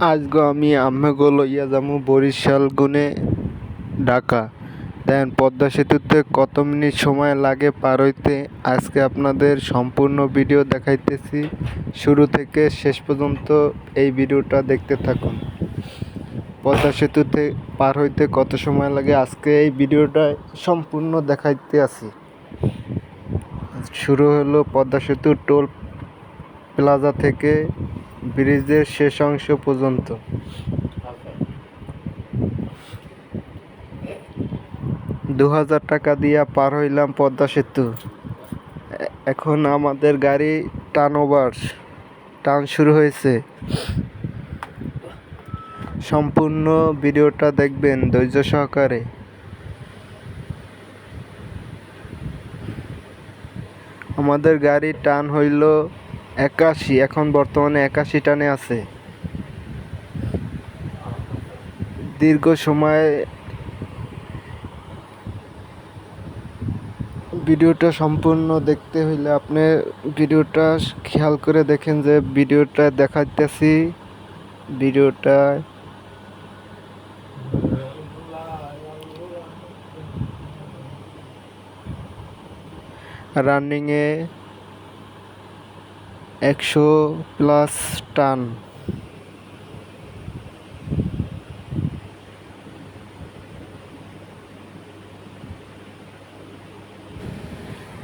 আজগো আমি আম্মাগো লইয়া যামু বরিশাল গুনে ঢাকা। দেন পদ্মা সেতুতে কত মিনিট সময় লাগে পার হইতে আজকে আপনাদের সম্পূর্ণ ভিডিও দেখাইতেছি। শুরু থেকে শেষ পর্যন্ত এই ভিডিওটা দেখতে থাকুন। পদ্মা সেতুতে পার হইতে কত সময় লাগে আজকে এই ভিডিওটা সম্পূর্ণ দেখাইতে আছি। শুরু হলো পদ্মা সেতু টোল প্লাজা থেকে ব্রিজের শেষ অংশ পর্যন্ত। 2000 টাকা দিয়া পার হইলাম পদ্মা সেতু। এখন আমাদের গাড়ি টান শুরু হয়েছে। সম্পূর্ণ ভিডিওটা দেখবেন ধৈর্য সহকারে। আমাদের গাড়ি টান হইল 81, এখন বর্তমানে 81 টানে আছে। দীর্ঘ সময় ভিডিওটা সম্পূর্ণ দেখতে হইলে আপনি ভিডিওটা খেয়াল করে দেখেন যে ভিডিওটা দেখাইতেছি। ভিডিওটা রানিংয়ে 100+ টান।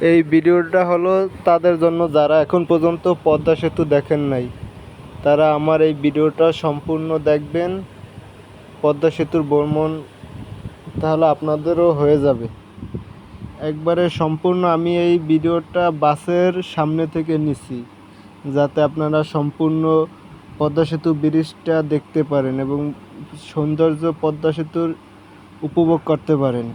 এই ভিডিওটা হলো তাদের জন্য যারা এখন পর্যন্ত পদ্মা সেতু দেখেন নাই। তারা আমার এই ভিডিওটা সম্পূর্ণ দেখবেন। পদ্মা সেতুর ভ্রমণ তাহলে আপনাদেরও হয়ে যাবে একবারে সম্পূর্ণ। আমি এই ভিডিওটা বাসের সামনে থেকে নিছি যাতে আপনারা সম্পূর্ণ পদ্মা সেতু ব্রিজটা দেখতে পারেন এবং সৌন্দর্য পদ্মা সেতুর উপভোগ করতে পারেন।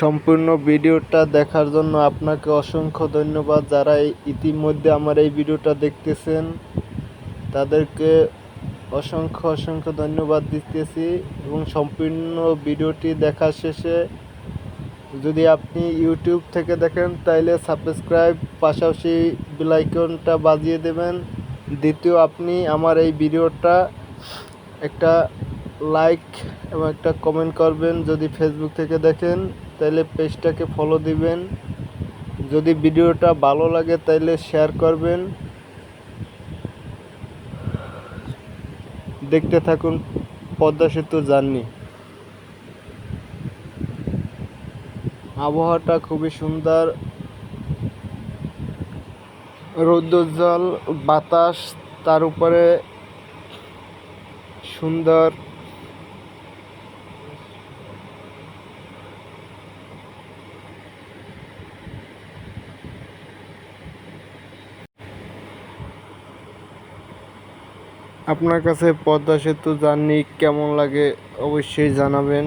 সম্পূর্ণ ভিডিওটা দেখার জন্য আপনাকে অসংখ্য ধন্যবাদ। যারা ইতিমধ্যে আমার এই ভিডিওটা দেখতেছেন তাদেরকে অসংখ্য ধন্যবাদ দিতেছি। এবং সম্পূর্ণ ভিডিওটি দেখা শেষে যদি আপনি ইউটিউব থেকে দেখেন তাহলে সাবস্ক্রাইব পাশাপাশি বেল আইকনটা বাজিয়ে দেবেন। দ্বিতীয়, আপনি আমার এই ভিডিওটা একটা লাইক এবং একটা কমেন্ট করবেন। যদি ফেসবুক থেকে দেখেন তাহলে পেজটাকে ফলো দিবেন। যদি ভিডিওটা ভালো লাগে তাহলে শেয়ার করবেন। দেখতে থাকুন পদ্মা সেতু জার্নি। আবহাওয়াটা খুবই সুন্দর, রৌদ্রোজ্জ্বল বাতাস, তার উপরে সুন্দর আপনার কাছে পদ্মা সেতু জার্নি কেমন লাগে অবশ্যই জানাবেন।